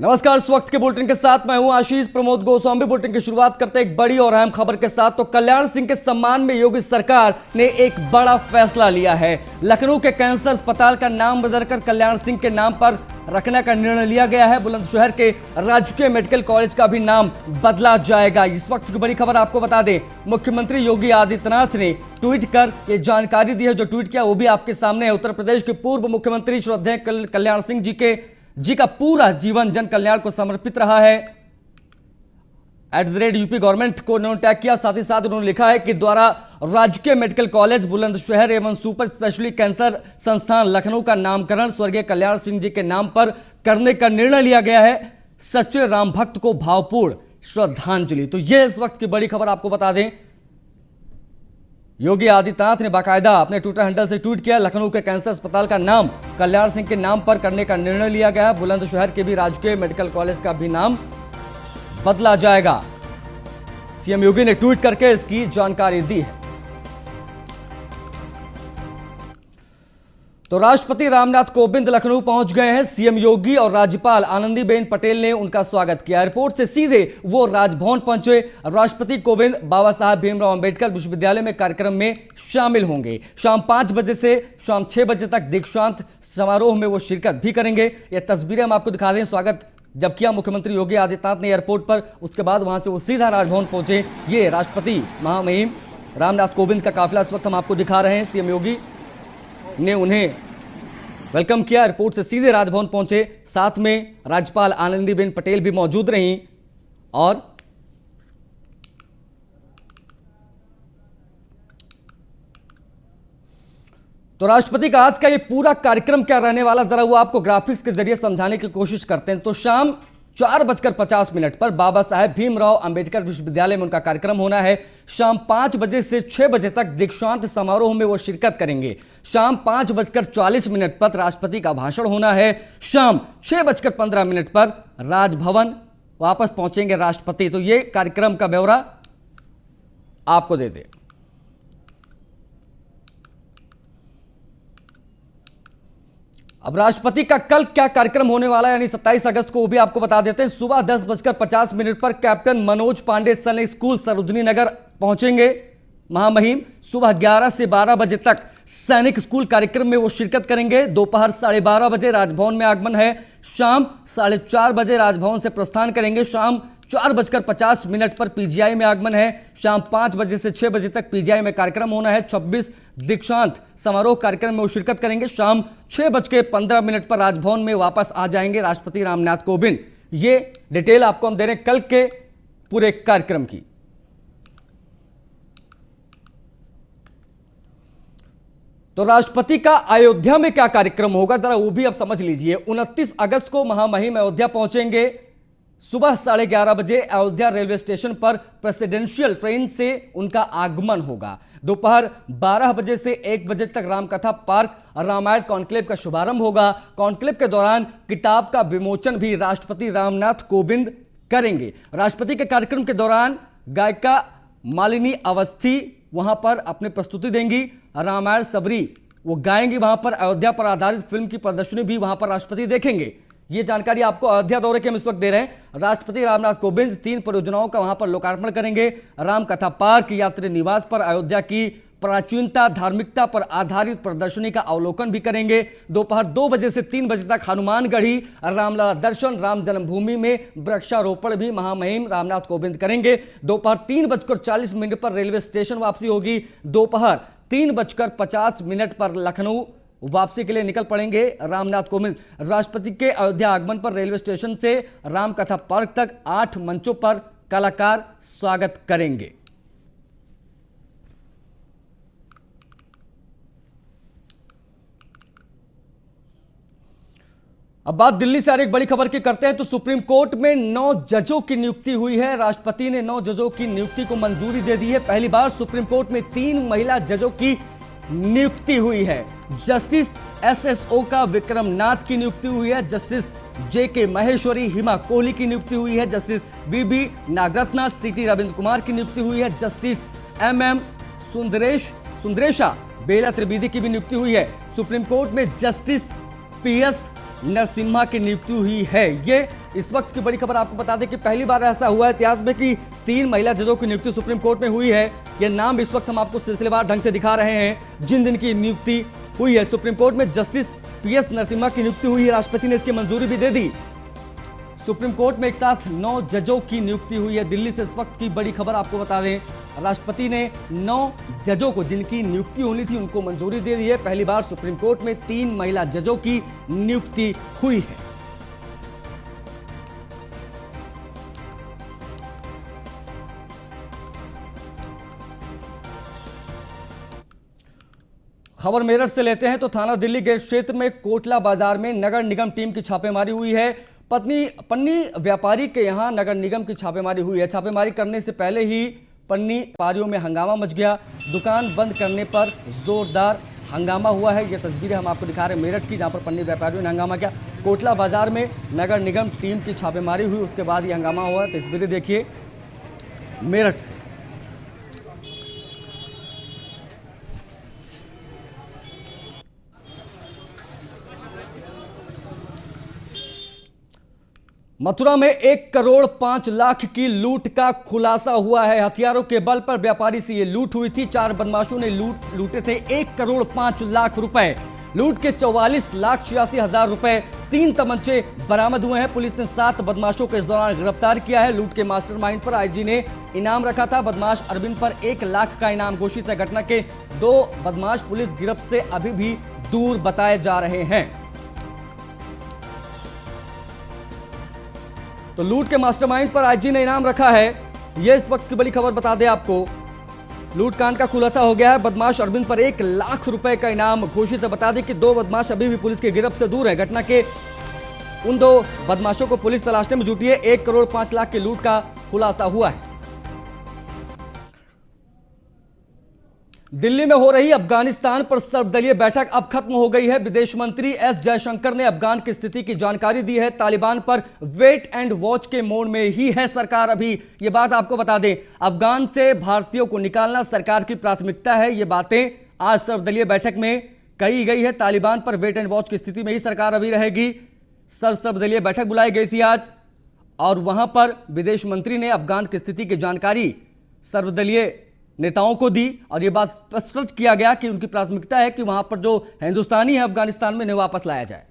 नमस्कार। इस वक्त के बुलेटिन के साथ मैं हूं आशीष प्रमोद गोस्वामी। बुलेटिन की शुरुआत करते हैं एक बड़ी और अहम खबर के साथ। तो कल्याण सिंह के सम्मान में योगी सरकार ने एक बड़ा फैसला लिया है। लखनऊ के कैंसर अस्पताल का नाम बदलकर कल्याण सिंह के नाम पर रखने का निर्णय लिया गया है। बुलंदशहर के राजकीय मेडिकल कॉलेज का भी नाम बदला जाएगा। इस वक्त की बड़ी खबर आपको बता दें, मुख्यमंत्री योगी आदित्यनाथ ने ट्वीट कर ये जानकारी दी है। जो ट्वीट किया वो भी आपके सामने है। उत्तर प्रदेश के पूर्व मुख्यमंत्री श्रद्धेय कल्याण सिंह जी का पूरा जीवन जन कल्याण को समर्पित रहा है। @UP गवर्नमेंट को उन्होंने टैग किया। साथ ही साथ उन्होंने लिखा है कि द्वारा राजकीय मेडिकल कॉलेज बुलंदशहर एवं सुपर स्पेशलिटी कैंसर संस्थान लखनऊ का नामकरण स्वर्गीय कल्याण सिंह जी के नाम पर करने का निर्णय लिया गया है। सच्चे राम भक्त को भावपूर्ण श्रद्धांजलि। तो यह इस वक्त की बड़ी खबर आपको बता दें, योगी आदित्यनाथ ने बाकायदा अपने ट्विटर हैंडल से ट्वीट किया। लखनऊ के कैंसर अस्पताल का नाम कल्याण सिंह के नाम पर करने का निर्णय लिया गया। बुलंदशहर के भी राजकीय मेडिकल कॉलेज का भी नाम बदला जाएगा। सीएम योगी ने ट्वीट करके इसकी जानकारी दी है। तो राष्ट्रपति रामनाथ कोविंद लखनऊ पहुंच गए हैं। सीएम योगी और राज्यपाल आनंदीबेन पटेल ने उनका स्वागत किया। एयरपोर्ट से सीधे वो राजभवन पहुंचे। राष्ट्रपति कोविंद बाबा साहब भीमराव अंबेडकर विश्वविद्यालय में कार्यक्रम में शामिल होंगे। शाम 5 बजे से शाम 6 बजे तक दीक्षांत समारोह में वो शिरकत भी करेंगे। ये तस्वीरें हम आपको दिखा दें। स्वागत जब किया मुख्यमंत्री योगी आदित्यनाथ ने एयरपोर्ट पर, उसके बाद वहां से वो सीधा राजभवन पहुंचे। ये राष्ट्रपति महामहिम रामनाथ कोविंद का काफिला इस वक्त हम आपको दिखा रहे हैं। सीएम योगी ने उन्हें वेलकम किया। एयरपोर्ट से सीधे राजभवन पहुंचे। साथ में राज्यपाल आनंदीबेन पटेल भी मौजूद रहीं। और तो राष्ट्रपति का आज का ये पूरा कार्यक्रम क्या रहने वाला, जरा वो आपको ग्राफिक्स के जरिए समझाने की कोशिश करते हैं। तो शाम 4:50 पर बाबा साहेब भीमराव अंबेडकर विश्वविद्यालय में उनका कार्यक्रम होना है। शाम 5 बजे से 6 बजे तक दीक्षांत समारोह में वो शिरकत करेंगे। शाम 5:40 पर राष्ट्रपति का भाषण होना है। शाम 6:15 पर राजभवन वापस पहुंचेंगे राष्ट्रपति। तो ये कार्यक्रम का ब्यौरा आपको दे दे। अब राष्ट्रपति का कल क्या कार्यक्रम होने वाला है, यानी 27 अगस्त को, वो भी आपको बता देते हैं। सुबह 10:50 पर कैप्टन मनोज पांडे सैनिक स्कूल सरोजनी नगर पहुंचेंगे महामहिम। सुबह 11 से 12 बजे तक सैनिक स्कूल कार्यक्रम में वो शिरकत करेंगे। दोपहर 12:30 बजे राजभवन में आगमन है। शाम 4:30 बजे राजभवन से प्रस्थान करेंगे। शाम 4:50 पर पीजीआई में आगमन है। शाम 5 बजे से 6 बजे तक पीजीआई में कार्यक्रम होना है। 26 दीक्षांत समारोह कार्यक्रम में वो शिरकत करेंगे। शाम 6:15 पर राजभवन में वापस आ जाएंगे राष्ट्रपति रामनाथ कोविंद। ये डिटेल आपको हम दे रहे हैं कल के पूरे कार्यक्रम की। तो राष्ट्रपति का अयोध्या में क्या कार्यक्रम होगा, जरा वो भी आप समझ लीजिए। 29 अगस्त को महामहिम अयोध्या पहुंचेंगे। सुबह 11:30 बजे अयोध्या रेलवे स्टेशन पर प्रेसिडेंशियल ट्रेन से उनका आगमन होगा। दोपहर 12 बजे से 1 बजे तक रामकथा पार्क रामायण कॉन्क्लेव का शुभारंभ होगा। कॉन्क्लेव के दौरान किताब का विमोचन भी राष्ट्रपति रामनाथ कोविंद करेंगे। राष्ट्रपति के कार्यक्रम के दौरान गायिका मालिनी अवस्थी वहां पर अपनी प्रस्तुति देंगी। रामायण सबरी वो गाएंगी वहां पर। अयोध्या पर आधारित फिल्म की प्रदर्शनी भी वहां पर राष्ट्रपति देखेंगे। ये जानकारी आपको अयोध्या दौरे के हम इस वक्त दे रहे हैं। राष्ट्रपति रामनाथ कोविंद 3 परियोजनाओं का वहां पर लोकार्पण करेंगे। रामकथा पार्क, यात्री निवास पर अयोध्या की प्राचीनता धार्मिकता पर आधारित प्रदर्शनी का अवलोकन भी करेंगे। दोपहर 2 बजे से 3 बजे तक हनुमानगढ़ी रामलला दर्शन, राम जन्मभूमि में वृक्षारोपण भी महामहिम रामनाथ कोविंद करेंगे। दोपहर 3:40 पर रेलवे स्टेशन वापसी होगी। दोपहर 3:50 पर लखनऊ वापसी के लिए निकल पड़ेंगे रामनाथ कोविंद। राष्ट्रपति के अयोध्या आगमन पर रेलवे स्टेशन से रामकथा पार्क तक 8 मंचों पर कलाकार स्वागत करेंगे। अब बात दिल्ली से एक बड़ी खबर की करते हैं। तो सुप्रीम कोर्ट में 9 जजों की नियुक्ति हुई है। राष्ट्रपति ने 9 जजों की नियुक्ति को मंजूरी दे दी है। पहली बार सुप्रीम कोर्ट में 3 महिला जजों की नियुक्ति हुई है। जस्टिस SSO का विक्रम नाथ की नियुक्ति हुई है। जस्टिस JK महेश्वरी हिमा कोहली की नियुक्ति हुई है। Justice BB Nagarathna CT Ravindra Kumar की नियुक्ति हुई है। जस्टिस MM सुंदरेशा बेला त्रिवेदी की भी नियुक्ति हुई है। सुप्रीम कोर्ट में जस्टिस PS नरसिम्हा की नियुक्ति हुई है। ये इस वक्त की बड़ी खबर। आपको बता दें कि पहली बार ऐसा हुआ है इतिहास में कि 3 महिला जजों की नियुक्ति सुप्रीम कोर्ट में हुई है। ये नाम इस वक्त हम आपको सिलसिलेवार ढंग से दिखा रहे हैं। जिन दिन की नियुक्ति हुई है सुप्रीम कोर्ट में, जस्टिस PS नरसिम्हा की नियुक्ति हुई है। राष्ट्रपति ने इसकी मंजूरी भी दे दी। सुप्रीम कोर्ट में एक साथ 9 जजों की नियुक्ति हुई है। दिल्ली से इस वक्त की बड़ी खबर आपको बता दें, राष्ट्रपति ने 9 जजों को जिनकी नियुक्ति होनी थी उनको मंजूरी दे दी है। पहली बार सुप्रीम कोर्ट में 3 महिला जजों की नियुक्ति हुई है। खबर मेरठ से लेते हैं तो थाना दिल्ली गेट क्षेत्र में कोटला बाजार में नगर निगम टीम की छापेमारी हुई है। पन्नी व्यापारी के यहां नगर निगम की छापेमारी हुई है। छापेमारी करने से पहले ही पन्नी व्यापारियों में हंगामा मच गया। दुकान बंद करने पर जोरदार हंगामा हुआ है। ये तस्वीरें हम आपको दिखा रहे हैं मेरठ की, जहां पर पन्नी व्यापारियों ने हंगामा किया। कोटला बाजार में नगर निगम टीम की छापेमारी हुई, उसके बाद ये हंगामा हुआ। तस्वीरें देखिए मेरठ से। मथुरा में 1 करोड़ 5 लाख की लूट का खुलासा हुआ है। हथियारों के बल पर व्यापारी से यह लूट हुई थी। 4 बदमाशों ने लूटे थे 1 करोड़ 5 लाख रुपए। लूट के 44,86,000 रुपए, 3 तमंचे बरामद हुए हैं। पुलिस ने 7 बदमाशों को इस दौरान गिरफ्तार किया है। लूट के मास्टरमाइंड पर IG ने इनाम रखा था। बदमाश अरविंद पर 1 लाख का इनाम घोषित है। घटना के 2 बदमाश पुलिस गिरफ्त से अभी भी दूर बताए जा रहे हैं। तो लूट के मास्टरमाइंड पर IG ने इनाम रखा है। यह इस वक्त की बड़ी खबर बता दें आपको। लूट कांड का खुलासा हो गया है। बदमाश अरविंद पर 1 लाख रुपए का इनाम घोषित है। बता दें कि 2 बदमाश अभी भी पुलिस की गिरफ्त से दूर है। घटना के उन 2 बदमाशों को पुलिस तलाशने में जुटी है। 1 करोड़ 5 लाख की लूट का खुलासा हुआ है। दिल्ली में हो रही अफगानिस्तान पर सर्वदलीय बैठक अब खत्म हो गई है। विदेश मंत्री S जयशंकर ने अफगान की स्थिति की जानकारी दी है। तालिबान पर वेट एंड वॉच के मोड में ही है सरकार अभी। ये बात आपको बता दें, अफगान से भारतीयों को निकालना सरकार की प्राथमिकता है। ये बातें आज सर्वदलीय बैठक में कही गई है। तालिबान पर वेट एंड वॉच की स्थिति में ही सरकार अभी रहेगी। सर्वदलीय बैठक बुलाई गई थी आज, और वहां पर विदेश मंत्री ने अफगान की स्थिति की जानकारी सर्वदलीय नेताओं को दी, और यह बात स्पष्ट किया गया कि उनकी प्राथमिकता है कि वहां पर जो हिंदुस्तानी है अफगानिस्तान में, इन्हें वापस लाया जाए।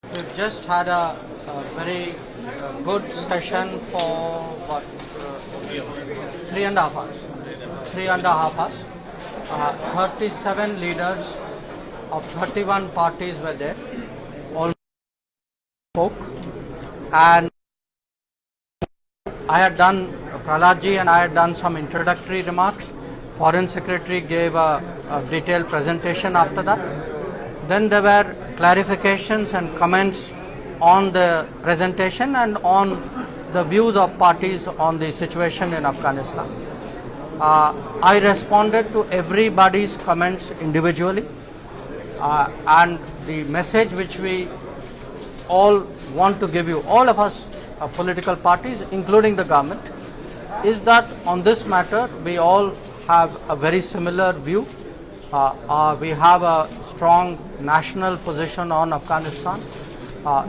We've just had a very good session for what 3.5 hours. 3.5 hours. 37 leaders of 31 parties were there. All spoke, and I had done. Prahlad ji and I had done some introductory remarks. Foreign Secretary gave a detailed presentation after that. Then there were clarifications and comments on the presentation and on the views of parties on the situation in Afghanistan. I responded to everybody's comments individually, and the message which we all want to give you, all of us political parties, including the government, is that on this matter we all have a very similar view. We have a strong national position on Afghanistan.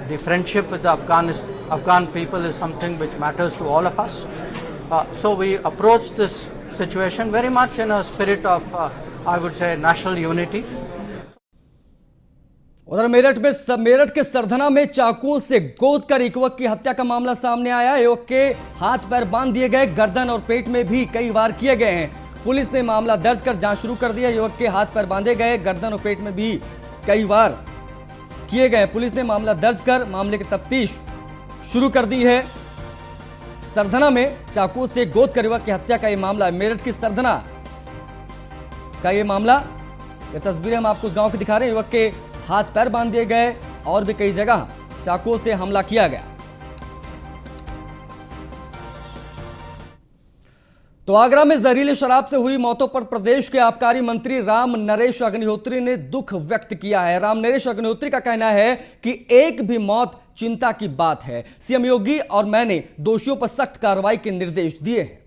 The friendship with the Afghan people is something which matters to all of us. So we approach this situation very much in a spirit of, I would say, national unity. उधर मेरठ के सरधना में चाकुओं से गोद कर एक युवक की हत्या का मामला सामने आया। युवक के हाथ पैर बांध दिए गए, गर्दन और पेट में भी कई वार किए गए हैं। पुलिस ने मामला दर्ज कर जांच शुरू कर दिया। युवक के हाथ पैर बांधे गए, गर्दन और पेट में भी कई वार किए गए। पुलिस ने मामला दर्ज कर मामले की तफ्तीश शुरू कर दी है। सरधना में चाकुओं से गोद कर युवक की हत्या का यह मामला, मेरठ की सरधना का यह मामला। ये तस्वीरें हम आपको गांव की दिखा रहे हैं। युवक के हाथ पैर बांध दिए गए और भी कई जगह चाकुओं से हमला किया गया। तो आगरा में जहरीली शराब से हुई मौतों पर प्रदेश के आबकारी मंत्री राम नरेश अग्निहोत्री ने दुख व्यक्त किया है। राम नरेश अग्निहोत्री का कहना है कि एक भी मौत चिंता की बात है। CM योगी और मैंने दोषियों पर सख्त कार्रवाई के निर्देश दिए हैं।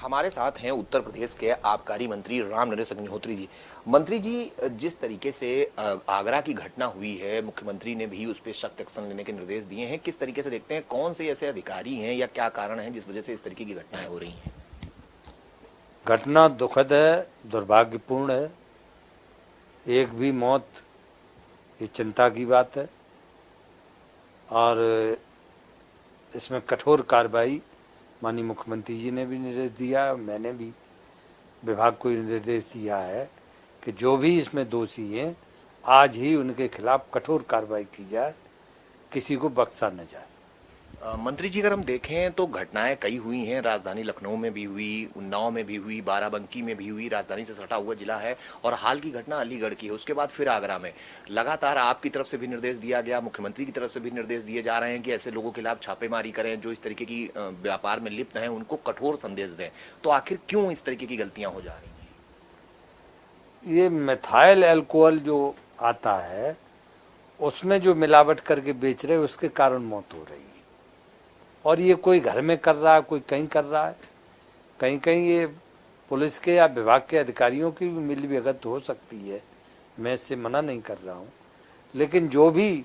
हमारे साथ हैं उत्तर प्रदेश के आबकारी मंत्री रामनरेश अग्निहोत्री जी। मंत्री जी, जिस तरीके से आगरा की घटना हुई है, मुख्यमंत्री ने भी उस पर सख्त एक्शन लेने के निर्देश दिए हैं। किस तरीके से देखते हैं, कौन से ऐसे अधिकारी हैं या क्या कारण है जिस वजह से इस तरीके की घटनाएं हो रही हैं? घटना दुखद है, दुर्भाग्यपूर्ण है। एक भी मौत ये चिंता की बात है और इसमें कठोर कार्रवाई माननीय मुख्यमंत्री जी ने भी निर्देश दिया, मैंने भी विभाग को निर्देश दिया है कि जो भी इसमें दोषी हैं आज ही उनके खिलाफ कठोर कार्रवाई की जाए, किसी को बख्शा न जाए। मंत्री जी, अगर हम देखें तो घटनाएं कई हुई हैं। राजधानी लखनऊ में भी हुई, उन्नाव में भी हुई, बाराबंकी में भी हुई, राजधानी से सटा हुआ जिला है। और हाल की घटना अलीगढ़ की है, उसके बाद फिर आगरा में। लगातार आपकी तरफ से भी निर्देश दिया गया, मुख्यमंत्री की तरफ से भी निर्देश दिए जा रहे हैं कि ऐसे लोगों के खिलाफ छापेमारी करें जो इस तरीके की व्यापार में लिप्त हैं, उनको कठोर संदेश दें। तो आखिर क्यों इस तरीके की गलतियां हो जा रही हैं? ये मिथाइल अल्कोहल जो आता है उसमें जो मिलावट करके बेच रहे उसके कारण मौत हो रही है। और ये कोई घर में कर रहा है, कोई कहीं कर रहा है, कहीं कहीं ये पुलिस के या विभाग के अधिकारियों की भी मिलीभगत हो सकती है, मैं इससे मना नहीं कर रहा हूँ। लेकिन जो भी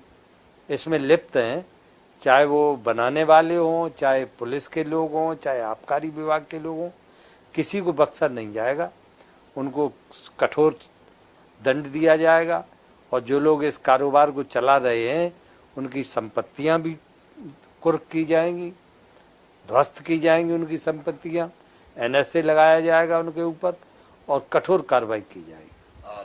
इसमें लिप्त हैं, चाहे वो बनाने वाले हों, चाहे पुलिस के लोग हों, चाहे आबकारी विभाग के लोग हों, किसी को बख्शा नहीं जाएगा। उनको कठोर दंड दिया जाएगा और जो लोग इस कारोबार को चला रहे हैं उनकी संपत्तियां भी कुर्क की जाएंगी, ध्वस्त की जाएंगी उनकी संपत्तियां, NSA लगाया जाएगा उनके ऊपर और कठोर कार्रवाई की जाएगी।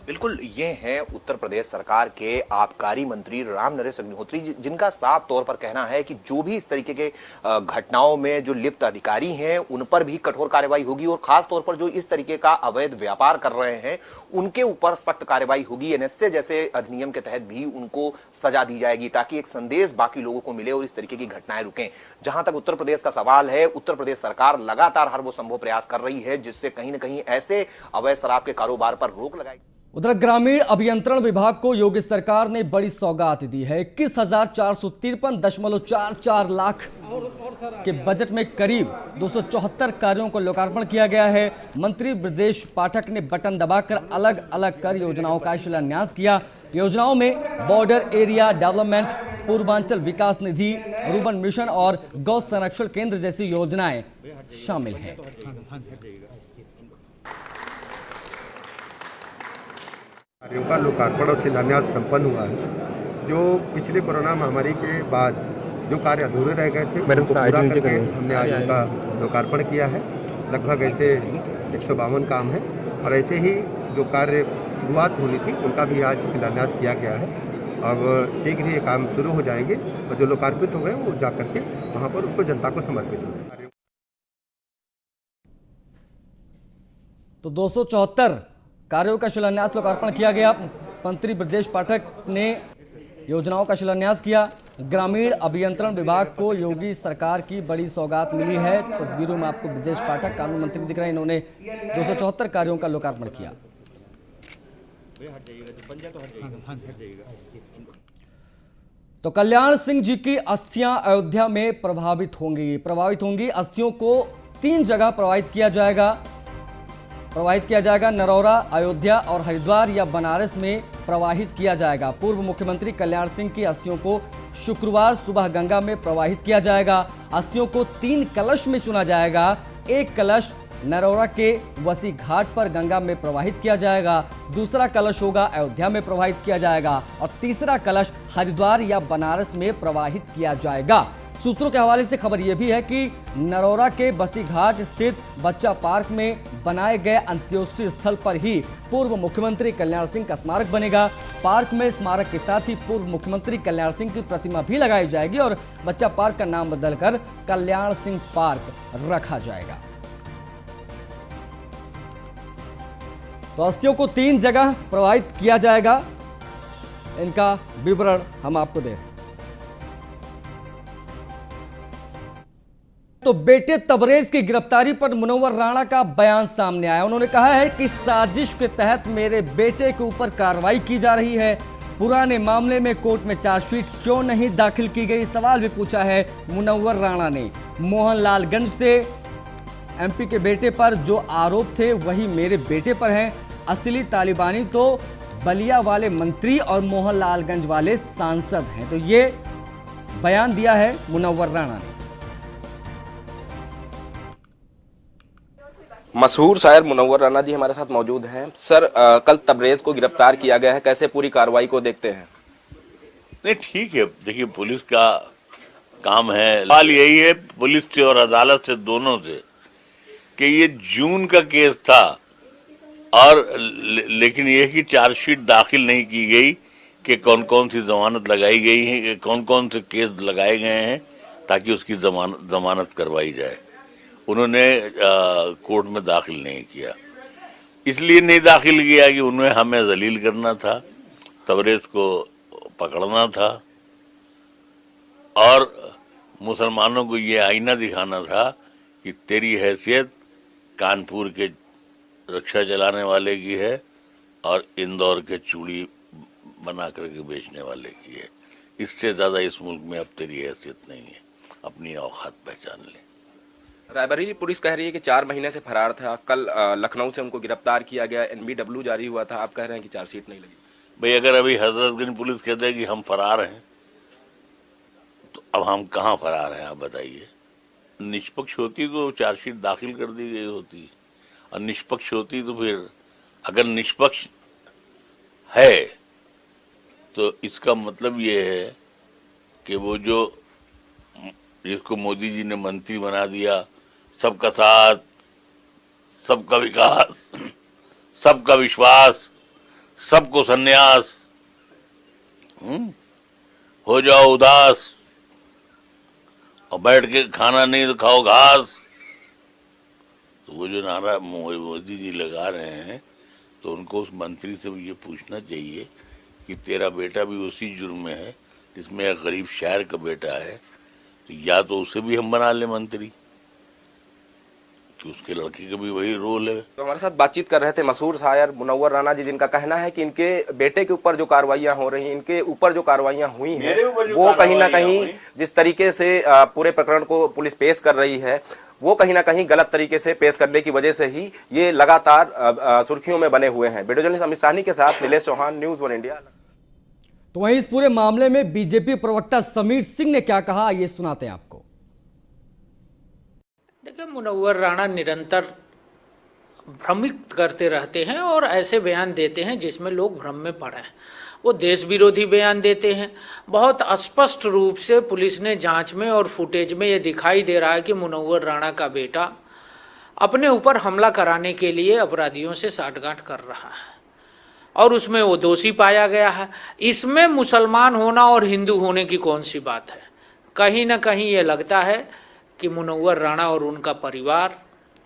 बिल्कुल, ये हैं उत्तर प्रदेश सरकार के आबकारी मंत्री रामनरेश अग्निहोत्री जी, जिनका साफ तौर पर कहना है कि जो भी इस तरीके के घटनाओं में जो लिप्त अधिकारी हैं उन पर भी कठोर कार्रवाई होगी और खास तौर पर जो इस तरीके का अवैध व्यापार कर रहे हैं उनके ऊपर सख्त कार्रवाई होगी। NSA जैसे अधिनियम के तहत भी उनको सजा दी जाएगी ताकि एक संदेश बाकी लोगों को मिले और इस तरीके की घटनाएं रुकें। जहां तक उत्तर प्रदेश का सवाल है, उत्तर प्रदेश सरकार लगातार हर वो संभव प्रयास कर रही है जिससे कहीं ना कहीं ऐसे अवैध शराब के कारोबार पर रोक लगाई। उधर ग्रामीण अभियंत्रण विभाग को योगी सरकार ने बड़ी सौगात दी है। 21,453.44 लाख के बजट में करीब 274 कार्यों को लोकार्पण किया गया है। मंत्री ब्रजेश पाठक ने बटन दबाकर अलग अलग कर योजनाओं का शिलान्यास किया। योजनाओं में बॉर्डर एरिया डेवलपमेंट, पूर्वांचल विकास निधि, रूबन मिशन और गौ संरक्षण केंद्र जैसी योजनाएं शामिल हैं। कार्यों का लोकार्पण और शिलान्यास संपन्न हुआ है। जो पिछले कोरोना महामारी के बाद जो कार्य अधूरे रह गए थे उनको पूरा करके हमने आज उनका लोकार्पण किया है। लगभग ऐसे 152 काम है और ऐसे ही जो कार्य शुरुआत होनी थी उनका भी आज शिलान्यास किया गया है। अब शीघ्र ही ये काम शुरू हो जाएंगे और जो लोकार्पित हो गए वो जा करके वहाँ पर उसको जनता को समर्पित होंगे। तो 274 कार्यों का शिलान्यास लोकार्पण किया गया। मंत्री ब्रजेश पाठक ने योजनाओं का शिलान्यास किया। ग्रामीण अभियंत्रण विभाग को योगी सरकार की बड़ी सौगात मिली है। तस्वीरों में आपको ब्रजेश पाठक कानून मंत्री दिख रहे हैं, इन्होंने 274 कार्यों का लोकार्पण किया। तो कल्याण सिंह जी की अस्थियां अयोध्या में प्रभावित होंगी। अस्थियों को 3 जगह प्रवाहित किया जाएगा। नरौरा, अयोध्या और हरिद्वार या बनारस में प्रवाहित किया जाएगा। पूर्व मुख्यमंत्री कल्याण सिंह की अस्थियों को शुक्रवार सुबह गंगा में प्रवाहित किया जाएगा। अस्थियों को 3 कलश में चुना जाएगा। एक कलश नरौरा के वसी घाट पर गंगा में प्रवाहित किया जाएगा, दूसरा कलश होगा अयोध्या में प्रवाहित किया जाएगा और तीसरा कलश हरिद्वार या बनारस में प्रवाहित किया जाएगा। सूत्रों के हवाले से खबर यह भी है कि नरौरा के बसी घाट स्थित बच्चा पार्क में बनाए गए अंत्योष्टि स्थल पर ही पूर्व मुख्यमंत्री कल्याण सिंह का स्मारक बनेगा। पार्क में स्मारक के साथ ही पूर्व मुख्यमंत्री कल्याण सिंह की प्रतिमा भी लगाई जाएगी और बच्चा पार्क का नाम बदलकर कल्याण सिंह पार्क रखा जाएगा। तो अस्थियों को 3 जगह प्रवाहित किया जाएगा। इनका विवरण हम आपको दें तो बेटे तबरेज की गिरफ्तारी पर मुनव्वर राणा का बयान सामने आया। उन्होंने कहा है कि साजिश के तहत मेरे बेटे के ऊपर कार्रवाई की जा रही है। पुराने मामले में कोर्ट में चार्जशीट क्यों नहीं दाखिल की गई, सवाल भी पूछा है मुनव्वर राणा ने। मोहनलालगंज से एमपी के बेटे पर जो आरोप थे वही मेरे बेटे पर हैं। असली तालिबानी तो बलिया वाले मंत्री और मोहनलालगंज वाले सांसद हैं। तो ये बयान दिया है मुनव्वर राणा ने। मशहूर शायर मुनव्वर राणा जी हमारे साथ मौजूद हैं। सर, कल तबरेज को गिरफ्तार किया गया है, कैसे पूरी कार्रवाई को देखते हैं? नहीं, ठीक है। देखिए, पुलिस का काम है। सवाल यही है पुलिस से और अदालत से, दोनों से, कि ये जून का केस था और लेकिन ये कि चार्जशीट दाखिल नहीं की गई कि कौन कौन सी जमानत लगाई गई है, कौन कौन से केस लगाए गए हैं ताकि उसकी जमानत करवाई जाए। उन्होंने कोर्ट में दाखिल नहीं किया। इसलिए नहीं दाखिल किया कि उन्हें हमें जलील करना था, तबरेज को पकड़ना था और मुसलमानों को ये आईना दिखाना था कि तेरी हैसियत कानपुर के रिक्शा चलाने वाले की है और इंदौर के चूड़ी बना करके बेचने वाले की है। इससे ज्यादा इस मुल्क में अब तेरी हैसियत नहीं है। अपनी औकात पहचान ले। रायबरेली पुलिस कह रही है कि 4 महीने से फरार था। कल लखनऊ से उनको गिरफ्तार किया गया, NBW जारी हुआ था। आप कह रहे हैं कि चार्जशीट नहीं लगी। भाई, अगर अभी हजरतगंज पुलिस कहते हैं कि हम फरार हैं, तो अब हम कहाँ फरार हैं, आप बताइए। निष्पक्ष होती तो चार्जशीट दाखिल कर दी गई होती, और निष्पक्ष होती तो फिर, अगर निष्पक्ष है तो इसका मतलब ये है कि वो जो जिसको मोदी जी ने मंत्री बना दिया, सबका साथ, सबका विकास, सबका विश्वास, सबको संन्यास, हो जाओ उदास और बैठ के खाना नहीं तो खाओ घास, तो वो जो नारा मोदी जी लगा रहे हैं, तो उनको उस मंत्री से ये पूछना चाहिए कि तेरा बेटा भी उसी जुर्म में है जिसमें एक गरीब शायर का बेटा है, तो या तो उसे भी हम बना ले मंत्री, कि उसके लड़के का भी वही रोल है। तो हमारे साथ बातचीत कर रहे थे मशहूर शायर मुनव्वर राणा जी, जिनका कहना है कि इनके बेटे के ऊपर जो कार्रवाइयां हो रही हैं, इनके ऊपर जो कार्रवाइयां हुई हैं, वो कहीं ना कहीं जिस तरीके से पूरे प्रकरण को पुलिस पेश कर रही है, वो कहीं ना कहीं गलत तरीके से पेश करने की वजह से ही ये लगातार सुर्खियों में बने हुए हैं। वीडियो जर्नलिस्ट अमित साहनी के साथ नीलेश चौहान, न्यूज़ 1 इंडिया। तो वहीं इस पूरे मामले में बीजेपी प्रवक्ता समीर सिंह ने क्या कहा, ये सुनाते हैं आपको। देखिए, मुनव्वर राणा निरंतर भ्रमित करते रहते हैं और ऐसे बयान देते हैं जिसमें लोग भ्रम में पड़े हैं। वो देश विरोधी बयान देते हैं। बहुत स्पष्ट रूप से पुलिस ने जांच में और फुटेज में ये दिखाई दे रहा है कि मुनव्वर राणा का बेटा अपने ऊपर हमला कराने के लिए अपराधियों से साठगांठ कर रहा है और उसमें वो दोषी पाया गया है। इसमें मुसलमान होना और हिंदू होने की कौन सी बात है? कहीं ना कहीं ये लगता है कि मुनव्वर राणा और उनका परिवार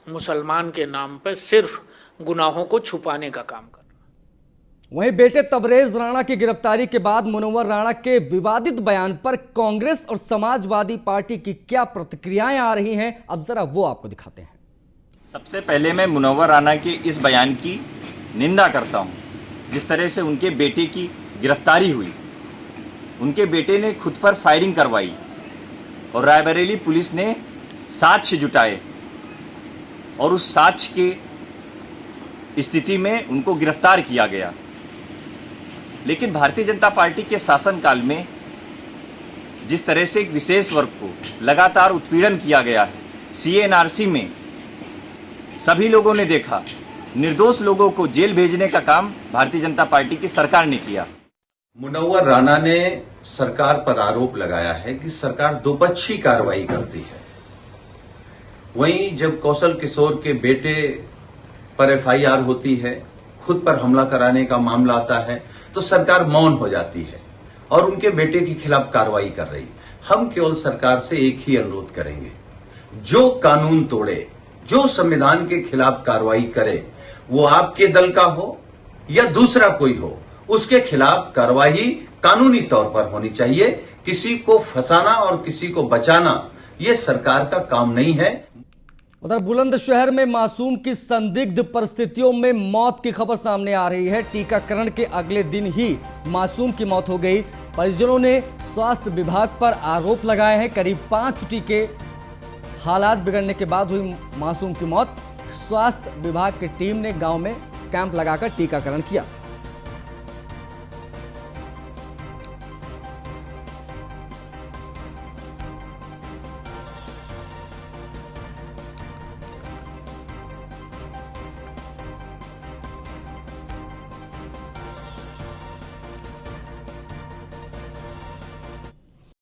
मुसलमान के नाम पर सिर्फ गुनाहों को छुपाने का काम कर रहा है। वहीं बेटे तबरेज राणा की गिरफ्तारी के बाद मुनव्वर राणा के विवादित बयान पर कांग्रेस और समाजवादी पार्टी की क्या प्रतिक्रियाएं आ रही हैं, अब जरा वो आपको दिखाते हैं। सबसे पहले मैं मुनव्वर राणा के इस बयान की निंदा करता हूं। जिस तरह से उनके बेटे की गिरफ्तारी हुई, उनके बेटे ने खुद पर फायरिंग करवाई और रायबरेली पुलिस ने साक्ष्य जुटाए और उस साक्ष्य की स्थिति में उनको गिरफ्तार किया गया। लेकिन भारतीय जनता पार्टी के शासनकाल में जिस तरह से एक विशेष वर्ग को लगातार उत्पीड़न किया गया है, CNRC में सभी लोगों ने देखा, निर्दोष लोगों को जेल भेजने का काम भारतीय जनता पार्टी की सरकार ने किया। मुनव्वर राणा ने सरकार पर आरोप लगाया है कि सरकार दोपक्षी कार्रवाई करती है। वहीं जब कौशल किशोर के बेटे पर FIR होती है, खुद पर हमला कराने का मामला आता है, तो सरकार मौन हो जाती है और उनके बेटे के खिलाफ कार्रवाई कर रही। हम केवल सरकार से एक ही अनुरोध करेंगे, जो कानून तोड़े, जो संविधान के खिलाफ कार्रवाई करे, वो आपके दल का हो या दूसरा कोई हो, उसके खिलाफ कार्रवाई कानूनी तौर पर होनी चाहिए। किसी को फंसाना और किसी को बचाना ये सरकार का काम नहीं है। उधर बुलंदशहर में मासूम की संदिग्ध परिस्थितियों में मौत की खबर सामने आ रही है। टीकाकरण के अगले दिन ही मासूम की मौत हो गई। परिजनों ने स्वास्थ्य विभाग पर आरोप लगाए हैं। करीब 5 टीके हालात बिगड़ने के बाद हुई मासूम की मौत। स्वास्थ्य विभाग की टीम ने गांव में कैंप लगाकर टीकाकरण किया।